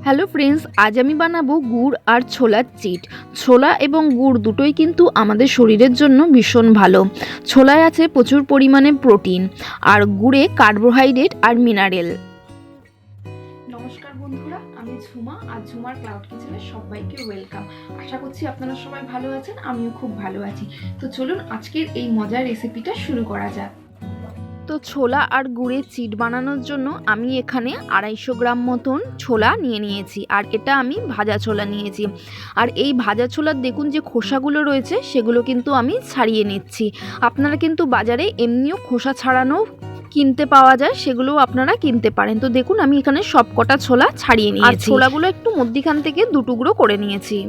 Hello friends, আজ আমি বানাবো গুড় আর ছোলার চিট। ছোলা এবং গুড় দুটোই কিন্তু আমাদের শরীরের জন্য ভীষণ ভালো। ছোলায় আছে প্রচুর পরিমাণে প্রোটিন আর গুড়ে কার্বোহাইড্রেট আর মিনারেল। নমস্কার বন্ধুরা, আমি ঝুমা আর ঝুমার ক্লাউড কিচেনে সবাইকে ওয়েলকাম। আশা করছি আপনারা সবাই ভালো আছেন, আমিও খুব ভালো আছি। তো চলুন আজকের এই মজার রেসিপিটা শুরু করা যাক। তো ছোলা আর গুড়ের চিট বানানোর জন্য আমি এখানে 250 গ্রাম মতন ছোলা নিয়েছি, আর এটা আমি ভাজা ছোলা নিয়েছি। আর এই ভাজা ছোলার দেখুন যে খোসাগুলো রয়েছে সেগুলো কিন্তু আমি ছাড়িয়ে নিচ্ছি। আপনারা কিন্তু বাজারে এমনিও খোসা ছাড়ানো কিনতে পাওয়া যায়, সেগুলোও আপনারা কিনতে পারেন। তো দেখুন আমি এখানে সব কটা ছোলা ছাড়িয়ে নিয়েছি। ছোলাগুলো একটু মধ্যিখান থেকে 2 টুকরো করে নিয়েছি।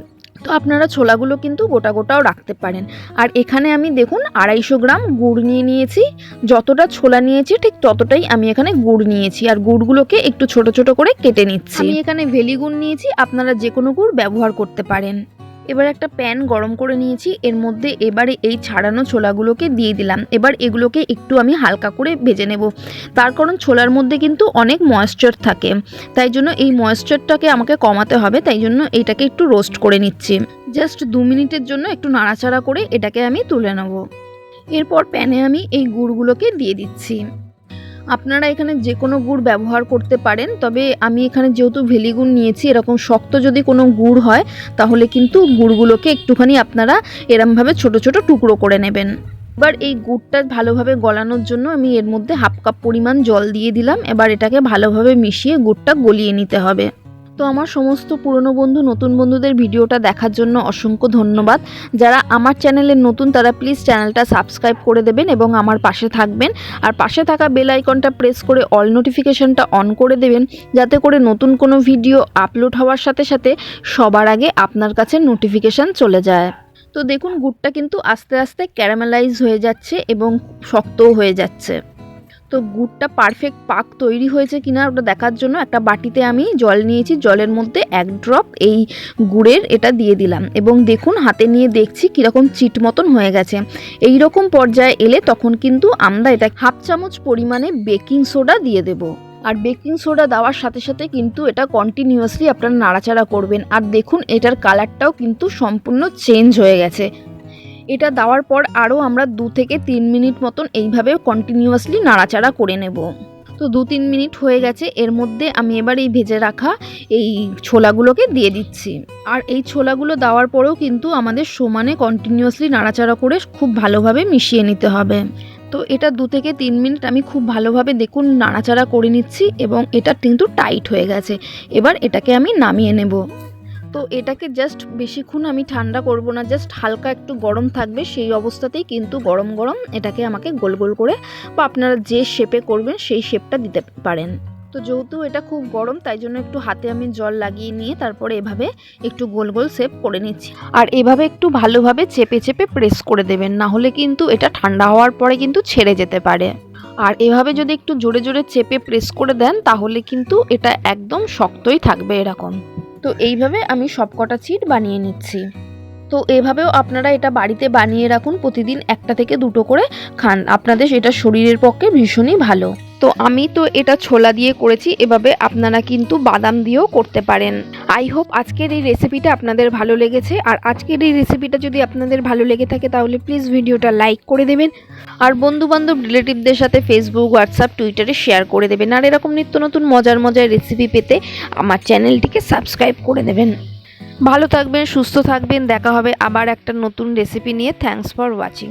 তো আপনারা ছোলাগুলো কিন্তু গোটা গোটাও রাখতে পারেন। আর এখানে আমি দেখুন 250 গ্রাম গুড় নিয়েছি। যতটা ছোলা নিয়েছি ঠিক ততটাই আমি এখানে গুড় নিয়েছি, আর গুড়গুলোকে একটু ছোট ছোট করে কেটে নিচ্ছি। আমি এখানে ভেলি গুড় নিয়েছি, আপনারা যে কোনো গুড় ব্যবহার করতে পারেন। এবার একটা প্যান গরম করে নিয়েছি, এর মধ্যে এবারে এই ছাড়ানো ছোলাগুলোকে দিয়ে দিলাম। এবার এগুলোকে একটু আমি হালকা করে ভেজে নেব, তার কারণ ছোলার মধ্যে কিন্তু অনেক ময়েশ্চার থাকে, তাই জন্য এই ময়েশ্চারটাকে আমাকে কমাতে হবে। তাই জন্য এটাকে একটু রোস্ট করে নিচ্ছি। জাস্ট 2 মিনিটের জন্য একটু নাড়াচাড়া করে এটাকে আমি তুলে নেব। এরপর প্যানে আমি এই গুড়গুলোকে দিয়ে দিচ্ছি। আপনারা এখানে যে কোনো গুড় ব্যবহার করতে পারেন, তবে আমি এখানে যেহেতু ভেলি গুড় নিয়েছি, এরকম শক্ত যদি কোনো গুড় হয় তাহলে কিন্তু গুড়গুলোকে একটুখানি আপনারা এরমভাবে ছোট ছোট টুকরো করে নেবেন। এবার এই গুড়টা ভালোভাবে গলানোর জন্য আমি এর মধ্যে 1/2 কাপ পরিমাণ জল দিয়ে দিলাম। এবার এটাকে ভালোভাবে মিশিয়ে গুড়টা গলিয়ে নিতে হবে। তো আমার সমস্ত পুরনো বন্ধু নতুন বন্ধুদের ভিডিওটা দেখার জন্য অসংখ্য ধন্যবাদ। যারা আমার চ্যানেলে নতুন তারা প্লিজ চ্যানেলটা সাবস্ক্রাইব করে দেবেন এবং আমার পাশে থাকবেন। আর পাশে থাকা বেল আইকনটা প্রেস করে অল নোটিফিকেশনটা অন করে দেবেন, যাতে করে নতুন কোনো ভিডিও আপলোড হওয়ার সাথে সাথে সবার আগে আপনার কাছে নোটিফিকেশান চলে যায়। তো দেখুন গুড়টা কিন্তু আস্তে আস্তে ক্যারামেলাইজ হয়ে যাচ্ছে এবং শক্তও হয়ে যাচ্ছে। তো গুড়টা পারফেক্ট পাক তৈরি হয়েছে কিনা ওটা দেখার জন্য একটা বাটিতে আমি জল নিয়েছি। জলের মধ্যে 1 ড্রপ এই গুড়ের এটা দিয়ে দিলাম এবং দেখুন হাতে নিয়ে দেখছি কীরকম চিট মতন হয়ে গেছে। এই রকম পর্যায়ে এলে তখন কিন্তু আমরা এটা 1/2 চামচ পরিমাণে বেকিং সোডা দিয়ে দেব। আর বেকিং সোডা দেওয়ার সাথে সাথে কিন্তু এটা কন্টিনিউয়াসলি আপনারা নাড়াচাড়া করবেন। আর দেখুন এটার কালারটাও কিন্তু সম্পূর্ণ চেঞ্জ হয়ে গেছে। এটা দেওয়ার পর আরও আমরা 2 থেকে 3 মিনিট মতন এইভাবে কন্টিনিউয়াসলি নাড়াচাড়া করে নেব। তো 2-3 মিনিট হয়ে গেছে। এর মধ্যে আমি এবার এই ভেজে রাখা এই ছোলাগুলোকে দিয়ে দিচ্ছি। আর এই ছোলাগুলো দেওয়ার পরেও কিন্তু আমাদের সমানে কন্টিনিউয়াসলি নাড়াচাড়া করে খুব ভালোভাবে মিশিয়ে নিতে হবে। তো এটা 2 থেকে 3 মিনিট আমি খুব ভালোভাবে দেখুন নাড়াচাড়া করে নিচ্ছি এবং এটা কিন্তু টাইট হয়ে গেছে। এবার এটাকে আমি নামিয়ে নেব। তো এটাকে জাস্ট বেশিক্ষণ আমি ঠান্ডা করব না, জাস্ট হালকা একটু গরম থাকবে, সেই অবস্থাতেই কিন্তু গরম গরম এটাকে আমাকে গোল গোল করে বা আপনারা যে শেপে করবেন সেই শেপটা দিতে পারেন। তো যেহেতু এটা খুব গরম তাই জন্য একটু হাতে আমি জল লাগিয়ে নিয়ে তারপরে এভাবে একটু গোল গোল শেপ করে নিচ্ছি। আর এভাবে একটু ভালোভাবে চেপে চেপে প্রেস করে দেবেন, না হলে কিন্তু এটা ঠান্ডা হওয়ার পরে কিন্তু ছেড়ে যেতে পারে। আর এভাবে যদি একটু জোরে জোরে চেপে প্রেস করে দেন তাহলে কিন্তু এটা একদম শক্তই থাকবে এরকম। তো এইভাবে আমি সবকটা চিট বানিয়ে নিচ্ছি। তো এভাবেও আপনারা এটা বাড়িতে বানিয়ে রাখুন, প্রতিদিন 1টা থেকে 2টো করে খান, আপনাদের এটা শরীরের পক্ষে ভীষণই ভালো। তো আমি তো এটা ছোলা দিয়ে করেছি, এভাবে আপনারা কিন্তু বাদাম দিয়েও করতে পারেন। আই হোপ আজকের এই রেসিপিটা আপনাদের ভালো লেগেছে। আর আজকের এই রেসিপিটা যদি আপনাদের ভালো লেগে থাকে তাহলে প্লিজ ভিডিওটা লাইক করে দেবেন, আর বন্ধুবান্ধব রিলেটিভদের সাথে ফেসবুক, হোয়াটসঅ্যাপ, টুইটারে শেয়ার করে দেবেন। আর এরকম নিত্য নতুন মজার মজার রেসিপি পেতে আমার চ্যানেলটিকে সাবস্ক্রাইব করে দেবেন। ভালো থাকবেন, সুস্থ থাকবেন, দেখা হবে আবার একটা নতুন রেসিপি নিয়ে। Thanks for watching.